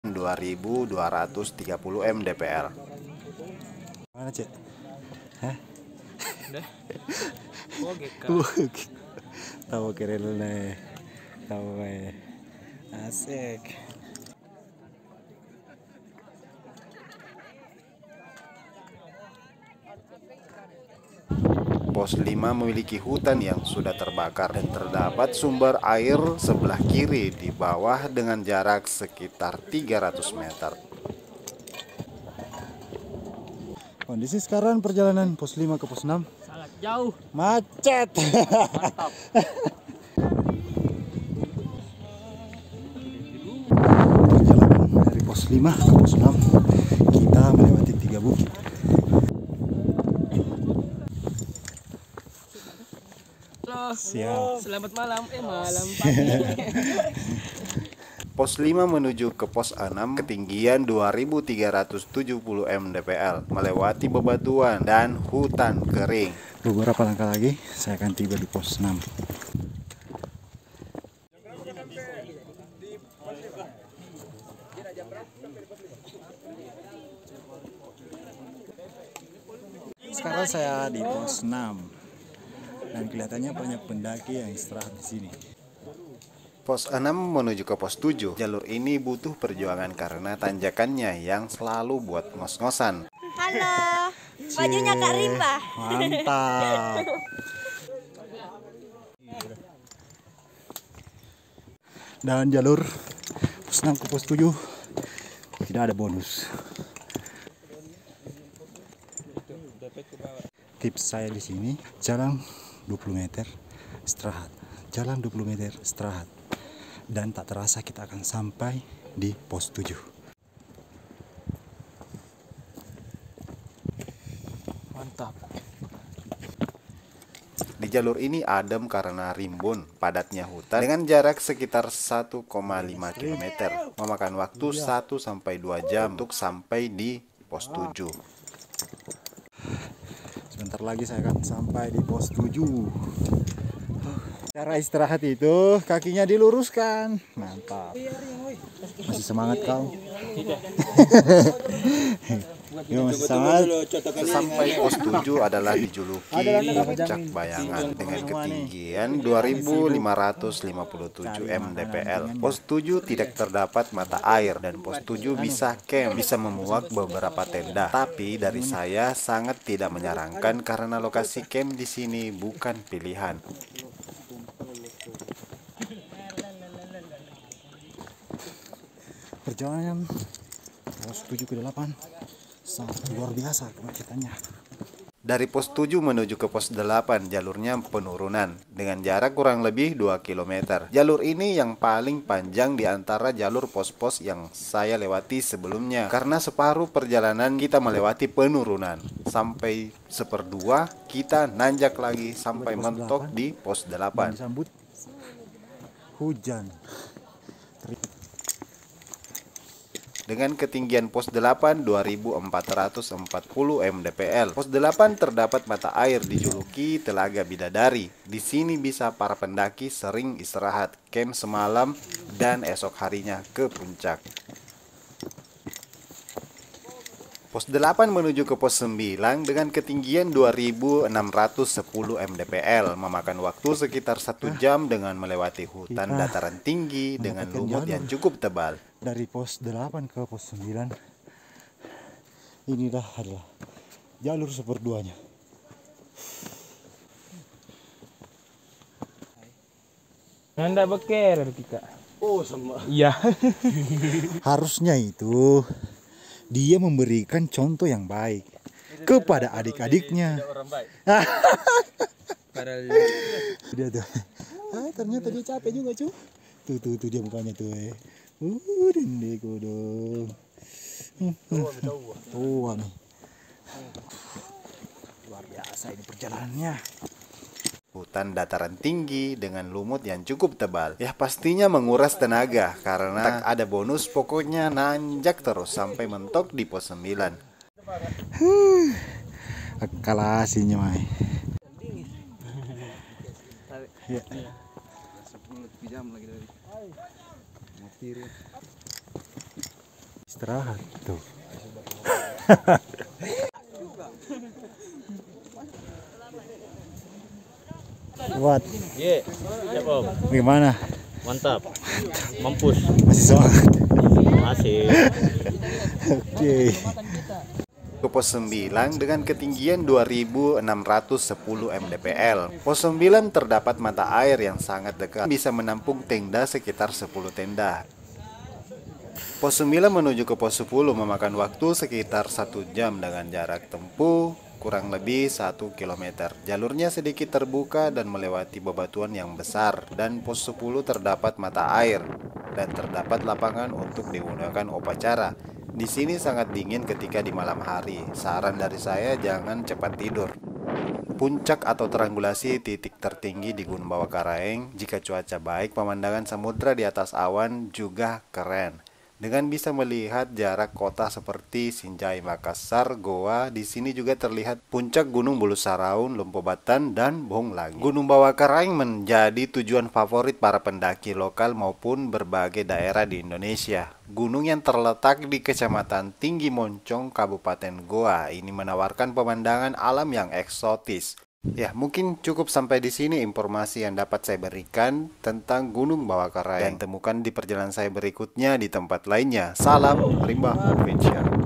2230 mdpl. Mana cek? Hah? Udah. Geka. Tahu keren nih. Tahu asik. Pos 5 memiliki hutan yang sudah terbakar dan terdapat sumber air sebelah kiri di bawah dengan jarak sekitar 300 meter. Kondisi sekarang perjalanan pos 5 ke pos 6 Sangat jauh. macet. Mantap. Perjalanan dari pos 5 ke pos 6 kita melewati 3 bukit. Halo. Siap. Selamat malam. Malam pagi. Pos 5 menuju ke pos 6 ketinggian 2370 mdpl melewati bebatuan dan hutan kering. Beberapa langkah lagi saya akan tiba di pos 6. Sekarang saya di pos 6 dan kelihatannya banyak pendaki yang istirahat di sini. Pos 6 menuju ke pos 7. Jalur ini butuh perjuangan karena tanjakannya yang selalu buat ngos-ngosan. Halo, bajunya Kak Rimba. Mantap. Dan jalur pos 6 ke pos 7 tidak ada bonus. Tips saya di sini, jalan 20 meter istirahat, jalan 20 meter istirahat, dan tak terasa kita akan sampai di pos 7. Mantap. Di jalur ini adem karena rimbun padatnya hutan dengan jarak sekitar 1,5 km. Memakan waktu 1-2 jam untuk sampai di pos 7. Sebentar lagi saya akan sampai di pos 7. Cara istirahat itu kakinya diluruskan. Mantap. Masih semangat kau? Yo, masih semangat. Sampai pos 7 adalah dijuluki Puncak Bayangan dengan ketinggian 2557 mdpl. Pos 7 tidak terdapat mata air dan pos 7 bisa camp, bisa memuat beberapa tenda. Tapi dari saya sangat tidak menyarankan karena lokasi camp di sini bukan pilihan. Perjalanan pos 7 ke 8 sangat luar biasa kemacetannya. Dari pos 7 menuju ke pos 8 jalurnya penurunan dengan jarak kurang lebih 2 km. Jalur ini yang paling panjang di antara jalur pos-pos yang saya lewati sebelumnya karena separuh perjalanan kita melewati penurunan. Sampai 1/2 kita nanjak lagi sampai mentok di pos 8. Disambut hujan. Dengan ketinggian pos 8 2440 mdpl. Pos 8 terdapat mata air dijuluki Telaga Bidadari. Di sini bisa para pendaki sering istirahat, camp semalam dan esok harinya ke puncak. Pos 8 menuju ke pos 9 dengan ketinggian 2610 mdpl, memakan waktu sekitar 1 jam dengan melewati hutan dataran tinggi dengan lumut yang cukup tebal. Dari pos 8 ke pos 9 inilah adalah jalur seperduanya. Anda beker kita. Oh sama. Iya. Harusnya itu dia memberikan contoh yang baik kepada adik-adiknya. Dia tuh. Ternyata dia capek juga cuy. Tuh dia mukanya tuh. Dende kodong. Tua nih. Luar biasa ini perjalanannya. Hutan dataran tinggi dengan lumut yang cukup tebal. Ya pastinya menguras tenaga karena tak ada bonus, pokoknya nanjak terus sampai mentok di pos 9. Kalah aslinya Mai. Ya. 10 jam lagi dari. istirahat tuh. Buat Siap Om. gimana? Mantap. Mampus. Masih semangat? Masih. Oke. Ke pos 9 dengan ketinggian 2610 mdpl. Pos 9 terdapat mata air yang sangat dekat, bisa menampung tenda sekitar 10 tenda. Pos 9 menuju ke pos 10 memakan waktu sekitar 1 jam dengan jarak tempuh kurang lebih 1 km. Jalurnya sedikit terbuka dan melewati bebatuan yang besar, dan pos 10 terdapat mata air dan terdapat lapangan untuk digunakan upacara. Di sini sangat dingin ketika di malam hari. Saran dari saya jangan cepat tidur. Puncak atau triangulasi titik tertinggi di Gunung Bawah Karaeng. Jika cuaca baik, pemandangan samudra di atas awan juga keren. Dengan bisa melihat jarak kota seperti Sinjai, Makassar, Goa. Di sini juga terlihat puncak Gunung Bulu Saraun, Lempobatan, dan Bohong Langit. Gunung Bawah Karaeng menjadi tujuan favorit para pendaki lokal maupun berbagai daerah di Indonesia. Gunung yang terletak di Kecamatan Tinggi Moncong, Kabupaten Goa, ini menawarkan pemandangan alam yang eksotis. Ya, mungkin cukup sampai di sini informasi yang dapat saya berikan tentang Gunung Bawah Karaeng. Dan temukan di perjalanan saya berikutnya di tempat lainnya. Salam Rimba Provincia.